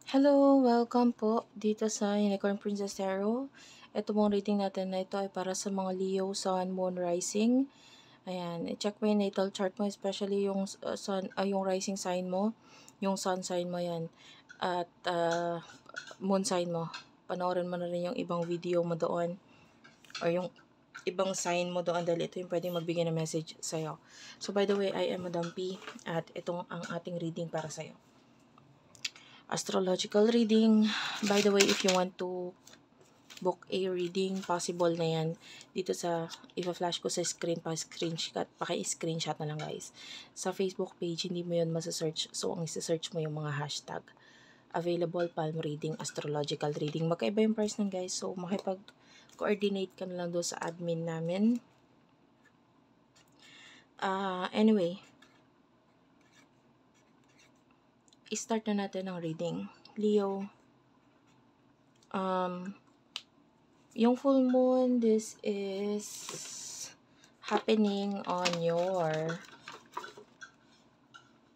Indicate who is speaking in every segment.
Speaker 1: Hello! Welcome po dito sa Unicorn Princess Tarot. Ito pong reading natin na ito ay para sa mga Leo, Sun, Moon, Rising. Ayan, i-check mo yung natal chart mo, especially yung yung rising sign mo, yung sun sign mo yan, at moon sign mo. Panoorin mo na rin yung ibang video mo doon, or yung ibang sign mo doon dahil ito yung pwedeng magbigay ng message sa'yo. So by the way, I am Madam P at itong ang ating reading para sa'yo. Astrological reading. By the way, if you want to book a reading, possible na yan. Dito sa, ipa-flash ko sa screen, pa-screenshot, paki-screenshot na lang guys. Sa Facebook page, hindi mo yun masa-search. So, ang isa-search mo yung mga hashtag. Available palm reading, astrological reading. Magkaiba yung price nun guys. So, makipag-coordinate ka na lang doon sa admin namin. Anyway, i-start na natin ang reading. Leo, yung full moon, this is happening on your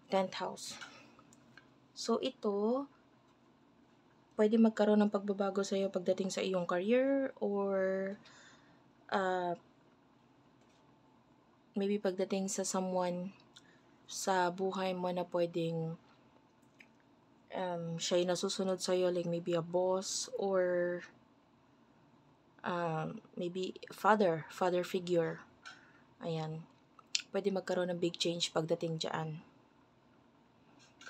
Speaker 1: 10th house. So, ito, pwede magkaroon ng pagbabago sa iyo pagdating sa iyong career or maybe pagdating sa someone sa buhay mo na pwedeng siya yung nasusunod sa iyo, like maybe a boss or maybe father figure. Ayan. Pwede magkaroon ng big change pagdating dyan.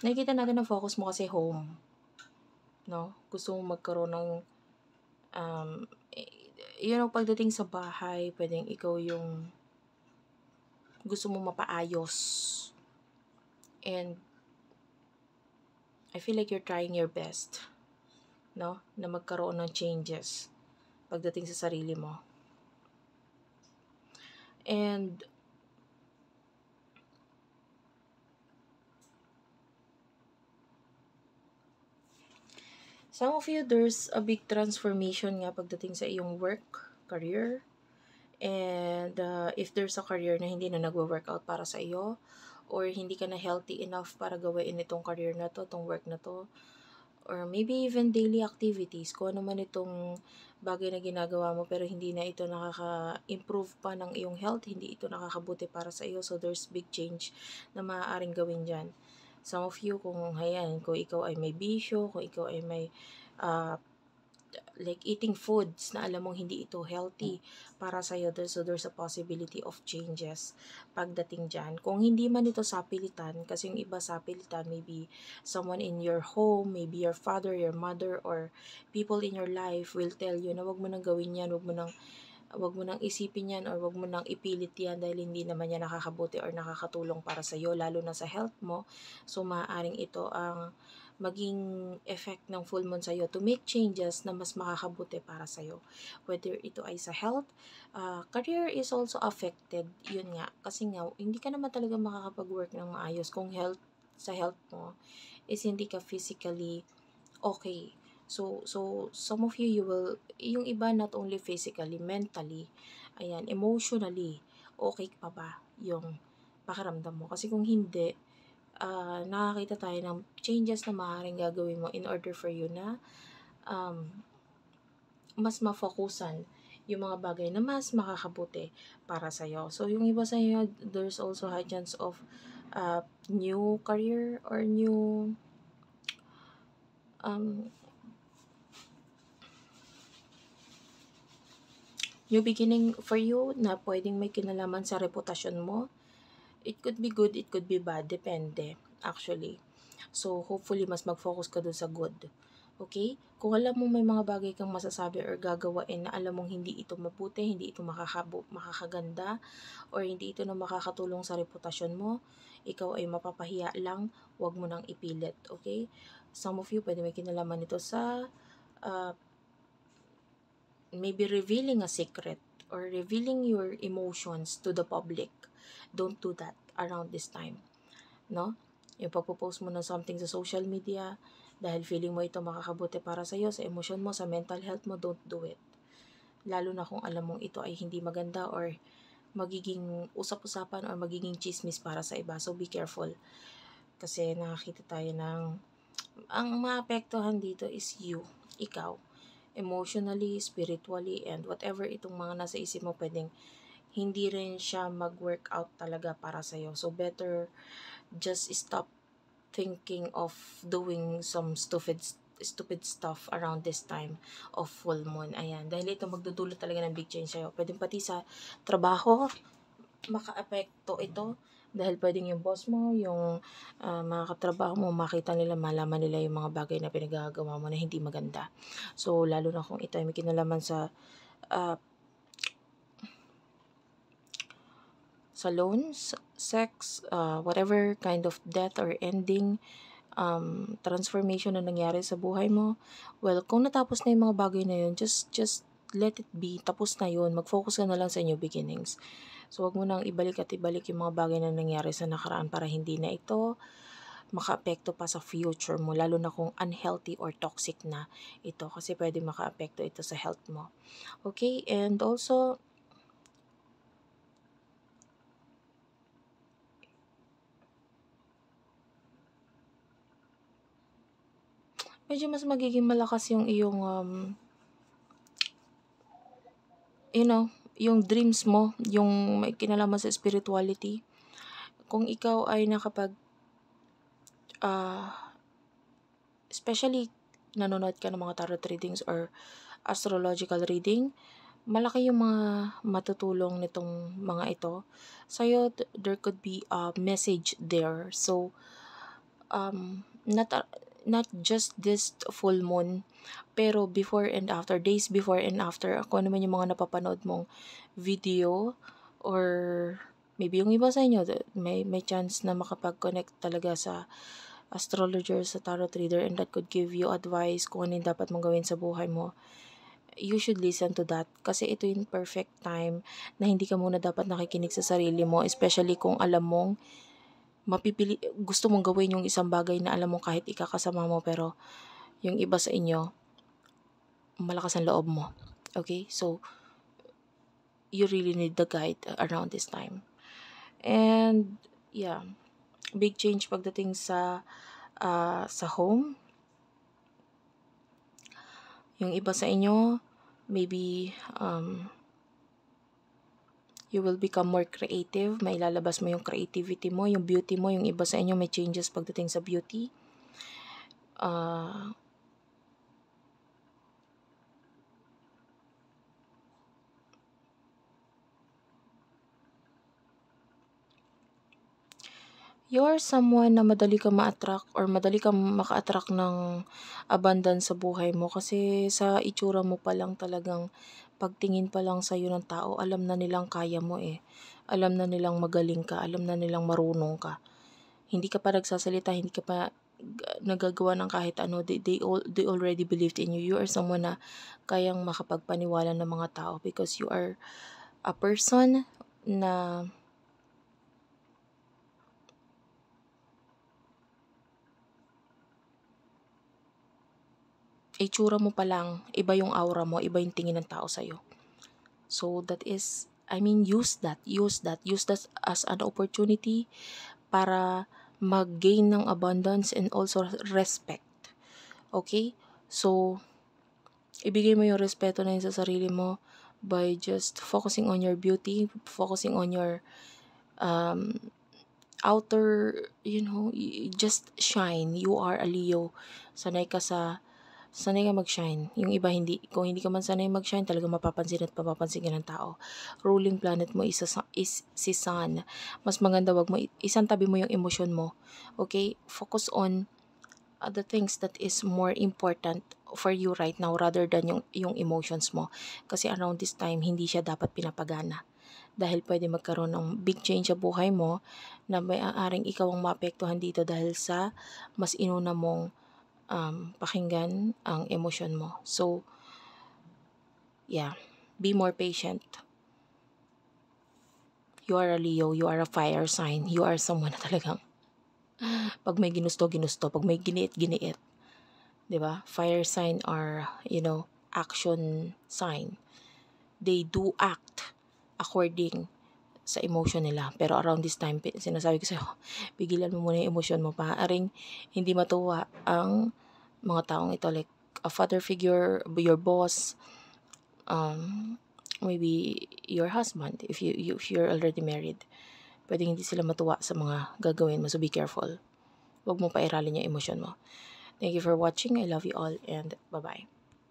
Speaker 1: Nakikita natin na focus mo kasi home. No? Gusto mong magkaroon ng pagdating sa bahay, pwedeng ikaw yung gusto mong mapaayos. And I feel like you're trying your best, no? Na magkaroon ng changes pagdating sa sarili mo. And some of you, there's a big transformation nga pagdating sa iyong work, career. And if there's a career na hindi na nagwo-workout para sa iyo, or hindi ka na healthy enough para gawin itong career na to, itong work na to, or maybe even daily activities, kung ano man itong bagay na ginagawa mo pero hindi na ito nakaka-improve pa ng iyong health, hindi ito nakakabuti para sa iyo, so there's big change na maaaring gawin dyan. Some of you, kung ikaw ay may bisyo, kung ikaw ay may like eating foods na alam mong hindi ito healthy para sa'yo, so there's a possibility of changes pagdating dyan. Kung hindi man ito sapilitan, kasi yung iba sapilitan, maybe someone in your home, maybe your father, your mother, or people in your life will tell you na wag mo nang gawin yan, wag mo nang isipin yan, or wag mo nang ipilit yan dahil hindi naman yan nakakabuti or nakakatulong para sa'yo, lalo na sa health mo. So, maaaring ito ang maging effect ng full moon sa'yo to make changes na mas makakabuti para sa'yo. Whether ito ay sa health, career is also affected. Yun nga, kasi nga, hindi ka naman talaga makakapag-work ng maayos kung sa health mo is hindi ka physically okay. So some of you will, yung iba not only physically, mentally, ayan, emotionally, okay pa ba yung pakiramdam mo? Kasi kung hindi, nakakita tayo ng changes na maaaring gagawin mo in order for you na mas ma-focusan yung mga bagay na mas makakabuti para sa'yo. So, yung iba sa inyo, there's also high chance of new career or new beginning for you na pwedeng may kinalaman sa reputasyon mo. It could be good, it could be bad, depende actually. So, hopefully, mas mag-focus ka dun sa good. Okay? Kung alam mo may mga bagay kang masasabi or gagawain na alam mong hindi ito mabuti, hindi ito makakaganda, or hindi ito na makakatulong sa reputasyon mo, ikaw ay mapapahiya lang, wag mo nang ipilit. Okay? Some of you, pwede may kinalaman ito sa maybe revealing a secret or revealing your emotions to the public. Don't do that around this time. No? Yung pagpo-post mo ng something sa social media, dahil feeling mo ito makakabuti para sa'yo, sa emosyon mo, sa mental health mo, don't do it. Lalo na kung alam mong ito ay hindi maganda or magiging usap-usapan or magiging chismis para sa iba. So, be careful. Kasi nakakita tayo ng Ang maapektuhan dito is you, ikaw. Emotionally, spiritually, and whatever itong mga nasa isip mo, pwedeng hindi rin siya mag-workout talaga para sa'yo. So, better just stop thinking of doing some stupid stuff around this time of full moon. Ayan. Dahil ito magdudulot talaga ng big change sa'yo. Pwedeng pati sa trabaho, maka-apekto ito. Dahil pwedeng yung boss mo, yung mga katrabaho mo, makita nila, malaman nila yung mga bagay na pinagagawa mo na hindi maganda. So, lalo na kung ito ay may kinalaman uh, sa loans, sex, whatever kind of death or ending, transformation na nangyari sa buhay mo. Well, kung natapos na yung mga bagay na yun, just let it be. Tapos na yun. Mag-focus ka na lang sa new beginnings. So, wag mo nang ibalik at ibalik yung mga bagay na nangyari sa nakaraan para hindi na ito maka-apekto pa sa future mo, lalo na kung unhealthy or toxic na ito, kasi pwede maka-apekto ito sa health mo. Okay? And also, medyo mas magiging malakas yung iyong yung dreams mo, yung may kinalaman sa spirituality. Kung ikaw ay nakapag especially nanonood ka ng mga tarot readings or astrological reading, malaki yung mga matutulong nitong mga ito. Sa'yo, there could be a message there. So, not just this full moon, pero before and after, days before and after, kung ano man yung mga napapanood mong video, or maybe yung iba sa inyo, may chance na makapag-connect talaga sa astrologer, sa tarot reader, and that could give you advice kung ano yung dapat mong gawin sa buhay mo. You should listen to that kasi ito yung perfect time na hindi ka muna dapat nakikinig sa sarili mo, especially kung alam mong gusto mong gawin yung isang bagay na alam mo kahit ikakasama mo, pero yung iba sa inyo malakas ang loob mo. Okay? So, you really need the guide around this time. And, yeah, big change pagdating sa home. Yung iba sa inyo, maybe, you will become more creative. May lalabas mo yung creativity mo, yung beauty mo. Yung iba sa inyo may changes pagdating sa beauty. You're someone na madali kang ma-attract or madali kang maka-attract ng abundance sa buhay mo, kasi sa itsura mo pa lang talagang pagtingin pa lang sa'yo ng tao, alam na nilang kaya mo eh. Alam na nilang magaling ka, alam na nilang marunong ka. Hindi ka pa nagsasalita, hindi ka pa nagagawa ng kahit ano, they already believed in you. You are someone na kayang makapagpaniwala ng mga tao because you are a person na itsura mo pa lang, iba yung aura mo, iba yung tingin ng tao sa'yo. So, that is, use that as an opportunity para mag-gain ng abundance and also respect. Okay? So, ibigay mo yung respeto na yun sa sarili mo by just focusing on your beauty, focusing on your outer, just shine. You are a Leo. Sanay ka mag-shine. Yung iba hindi. Kung hindi ka man sanay mag-shine, talaga mapapansin at mapapansin ka ng tao. Ruling planet mo is si Sun. Mas maganda wag mo isang tabi mo yung emosyon mo. Okay? Focus on the things that is more important for you right now rather than yung emotions mo. Kasi around this time, hindi siya dapat pinapagana. Dahil pwede magkaroon ng big change sa buhay mo na may aaring ikaw ang maapektuhan dito dahil sa mas inuna mong pakinggan ang emosyon mo. So, yeah, be more patient. You are a Leo, you are a fire sign, you are someone na talagang pag may ginusto, pag may giniit. 'Di ba? Fire sign are, action sign. They do act according sa emotion nila. Pero around this time, sinasabi ko sa'yo, pigilan mo muna yung emotion mo. Maaaring hindi matuwa ang mga taong ito, like a father figure, your boss, maybe your husband, if you're already married. Pwedeng hindi sila matuwa sa mga gagawin mo, so be careful. Huwag mo pairalin yung emotion mo. Thank you for watching. I love you all, and bye-bye.